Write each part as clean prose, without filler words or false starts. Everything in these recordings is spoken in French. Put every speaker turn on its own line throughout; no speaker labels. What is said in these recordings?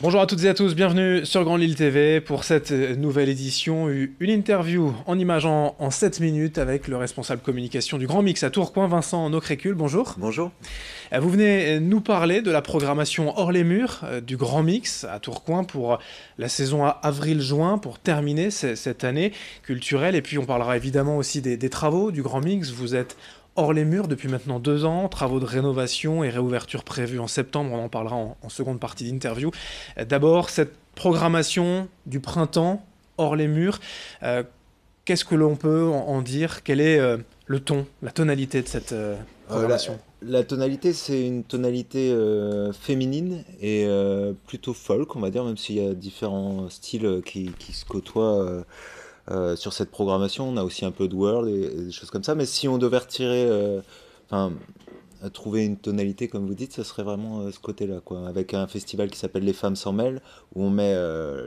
Bonjour à toutes et à tous, bienvenue sur Grand Lille TV pour cette nouvelle édition. Une interview en images en 7 minutes avec le responsable communication du Grand Mix à Tourcoing, Vincent Nocrécule. Bonjour.
Bonjour.
Vous venez nous parler de la programmation hors les murs du Grand Mix à Tourcoing pour la saison avril-juin pour terminer cette année culturelle. Et puis on parlera évidemment aussi des travaux du Grand Mix. Vous êtes hors les murs depuis maintenant 2 ans, travaux de rénovation et réouverture prévue en septembre, on en parlera en seconde partie d'interview. D'abord, cette programmation du printemps hors les murs, qu'est-ce que l'on peut en dire? Quel est le ton, la tonalité de cette
La,
programmation?
la tonalité, c'est une tonalité féminine et plutôt folk, on va dire, même s'il y a différents styles qui se côtoient sur cette programmation. On a aussi un peu de world et des choses comme ça. Mais si on devait retirer, enfin, trouver une tonalité, comme vous dites, ce serait vraiment ce côté-là, quoi. Avec un festival qui s'appelle Les Femmes s'en mêlent, où on met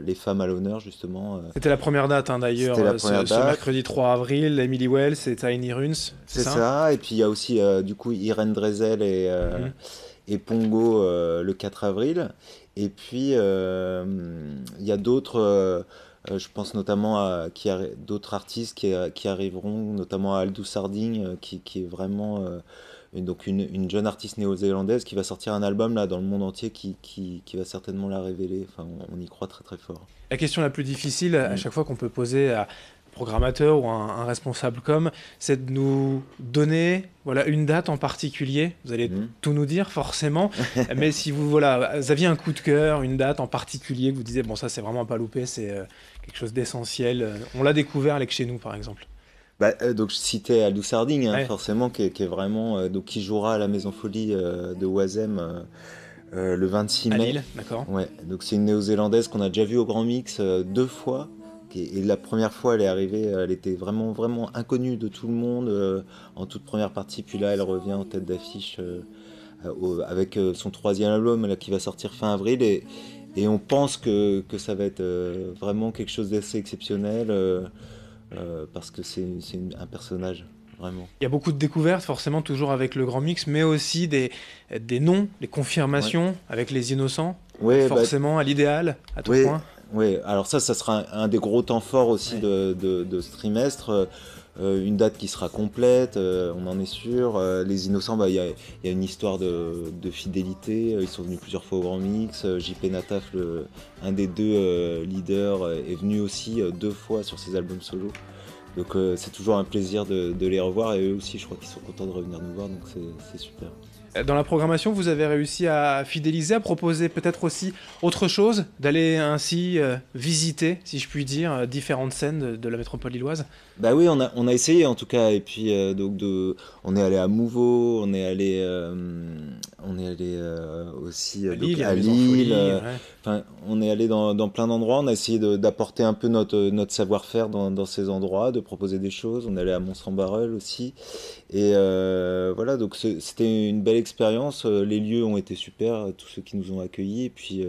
les femmes à l'honneur, justement.
C'était la première date hein, d'ailleurs,
C'était la première
ce
date.
mercredi 3 avril, Emily Wells et Tiny Runs, c'est
C'est
ça?
ça, et puis il y a aussi du coup Irène Drezel
Mhm.
et Pongo le 4 avril. Et puis il y a d'autres, je pense notamment à d'autres artistes qui arriveront, notamment à Aldous Harding, qui est vraiment donc une jeune artiste néo-zélandaise qui va sortir un album là dans le monde entier qui va certainement la révéler. Enfin, on y croit très très fort.
La question la plus difficile à
Mm.
chaque fois qu'on peut poser à un programmateur ou un responsable com, c'est de nous donner voilà, une date en particulier. Vous allez
Mm.
tout nous dire forcément, mais si vous, voilà, vous aviez un coup de cœur, une date en particulier que vous disiez, bon ça c'est vraiment à pas louper, c'est quelque chose d'essentiel. On l'a découvert avec chez nous par exemple.
Bah, donc je citais Aldous Harding, hein,
Ouais,
forcément, qui est vraiment donc qui jouera à la Maison Folie de Oisem le 26
à
mai.
Lille, d'accord.
Ouais, donc c'est une néo-zélandaise qu'on a déjà vue au Grand Mix 2 fois. Et la première fois, elle est arrivée, elle était vraiment vraiment inconnue de tout le monde en toute première partie. Puis là, elle revient en tête d'affiche avec son troisième album là, qui va sortir fin avril. Et on pense que ça va être vraiment quelque chose d'assez exceptionnel. Parce que un personnage, vraiment.
Il y a beaucoup de découvertes, forcément toujours avec le grand mix, mais aussi des noms, des
Ouais.
confirmations avec les innocents,
Ouais, bah,
forcément à l'idéal, à
ouais,
Tourcoing.
ouais. Alors ça sera un des gros temps forts aussi
Ouais.
de ce trimestre. Une date qui sera complète, on en est sûr. Les Innocents, bah, il y a une histoire de fidélité. Ils sont venus plusieurs fois au Grand Mix. JP Nataf, un des deux leaders, est venu aussi 2 fois sur ses albums solo. Donc c'est toujours un plaisir de les revoir et eux aussi je crois qu'ils sont contents de revenir nous voir donc c'est super.
Dans la programmation, vous avez réussi à fidéliser, à proposer peut-être aussi autre chose, d'aller ainsi visiter, si je puis dire, différentes scènes de la métropole lilloise.
Bah oui on a essayé en tout cas et puis on est allé à Mouveau, on est allé aussi
À Lille,
donc
il y a la
à
Maison
Lille,
Folie. Ouais.
enfin on est allé dans plein d'endroits, on a essayé d'apporter un peu notre savoir-faire dans ces endroits, de proposer des choses, on est allé à Mons-en-Barœul aussi. Et voilà, donc c'était une belle expérience. Les lieux ont été super, tous ceux qui nous ont accueillis. Et puis,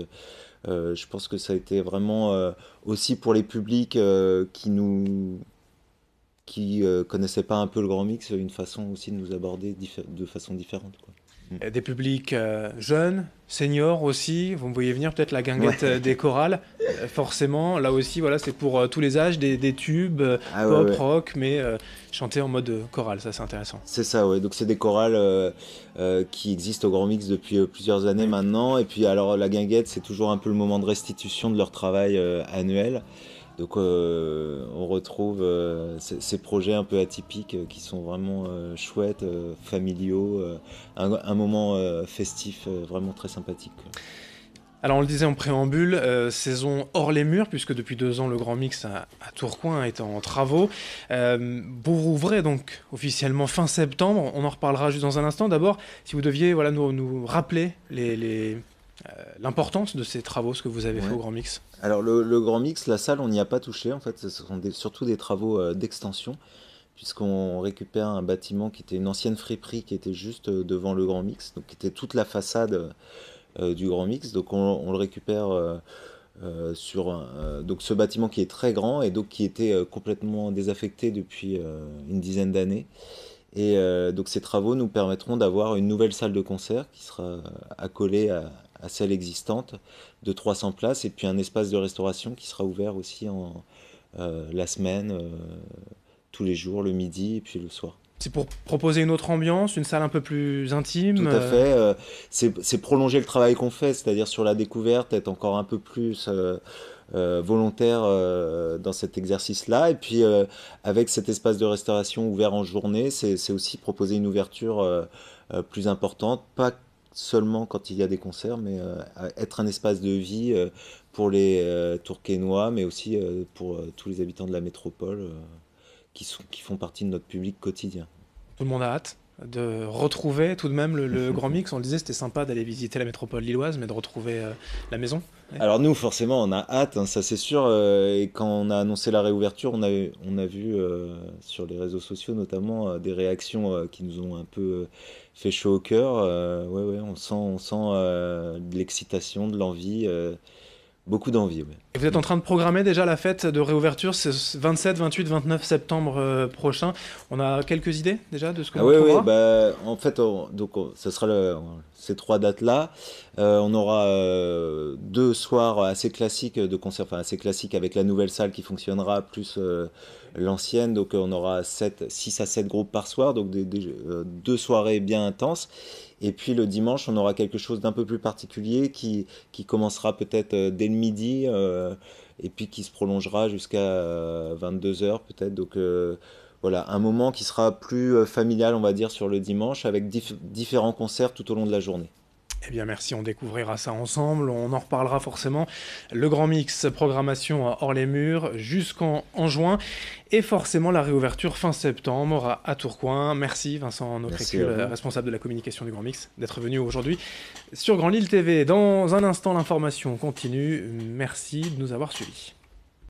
je pense que ça a été vraiment aussi pour les publics qui connaissaient pas un peu le Grand Mix, une façon aussi de nous aborder de façon différente, quoi. Mm.
Des publics jeunes, seniors aussi. Vous me voyez venir peut-être la guinguette
Ouais.
des chorales. Forcément, là aussi, voilà, c'est pour tous les âges, des tubes
Ah ouais,
pop,
ouais.
rock, mais chantés en mode chorale. Ça, c'est intéressant.
C'est ça, ouais. Donc c'est des chorales qui existent au Grand Mix depuis plusieurs années
Ouais.
maintenant. Et puis alors la guinguette, c'est toujours un peu le moment de restitution de leur travail annuel. Donc on retrouve ces projets un peu atypiques qui sont vraiment chouettes, familiaux, un moment festif vraiment très sympathique, quoi.
Alors on le disait en préambule, saison hors les murs, puisque depuis 2 ans le Grand Mix à Tourcoing est en travaux. Vous rouvrez donc officiellement fin septembre, on en reparlera juste dans un instant. D'abord, si vous deviez voilà, nous rappeler l'importance de ces travaux, ce que vous avez fait
Ouais.
au Grand Mix.
Alors le Grand Mix, la salle, on n'y a pas touché en fait, ce sont surtout des travaux d'extension, puisqu'on récupère un bâtiment qui était une ancienne friperie qui était juste devant le Grand Mix, donc qui était toute la façade du Grand Mix. Donc on le récupère donc ce bâtiment qui est très grand et donc qui était complètement désaffecté depuis une dizaine d'années. Et donc ces travaux nous permettront d'avoir une nouvelle salle de concert qui sera accolée à celle existante de 300 places, et puis un espace de restauration qui sera ouvert aussi la semaine, tous les jours, le midi et puis le soir.
C'est pour proposer une autre ambiance, une salle un peu plus
Tout
intime.
à fait. C'est prolonger le travail qu'on fait, c'est-à-dire sur la découverte, être encore un peu plus volontaire dans cet exercice-là. Et puis avec cet espace de restauration ouvert en journée, c'est aussi proposer une ouverture plus importante, pas seulement quand il y a des concerts, mais être un espace de vie pour les Tourquenois, mais aussi pour tous les habitants de la métropole qui font partie de notre public quotidien.
Tout le monde a hâte de retrouver tout de même le Grand Mix. On le disait, c'était sympa d'aller visiter la métropole lilloise, mais de retrouver la maison. Ouais.
Alors nous, forcément, on a hâte, hein, ça c'est sûr. Et quand on a annoncé la réouverture, on a vu sur les réseaux sociaux notamment des réactions qui nous ont un peu fait chaud au cœur. Ouais, ouais, on sent de l'excitation, de l'envie, beaucoup d'envie. Ouais.
Et vous êtes en train de programmer déjà la fête de réouverture, c'est 27, 28, 29 septembre prochain. On a quelques idées déjà de ce que
Ah
l'on
ouais,
trouvera?
ouais, bah, en fait, ce sera ces trois dates-là. On aura deux soirs assez classiques de concert, enfin assez classiques avec la nouvelle salle qui fonctionnera, plus l'ancienne. Donc on aura 6 à 7 groupes par soir, donc deux soirées bien intenses. Et puis le dimanche, on aura quelque chose d'un peu plus particulier qui commencera peut-être dès le midi et puis qui se prolongera jusqu'à 22 heures peut-être. Donc voilà, un moment qui sera plus familial, on va dire, sur le dimanche, avec différents concerts tout au long de la journée.
Eh bien merci, on découvrira ça ensemble, on en reparlera forcément. Le Grand Mix, programmation hors les murs jusqu'en juin, et forcément la réouverture fin septembre à Tourcoing. Merci Vincent
Merci
Notrécule,
à vous.
responsable de la communication du Grand Mix, d'être venu aujourd'hui sur Grand Lille TV. Dans un instant, l'information continue. Merci de nous avoir suivis.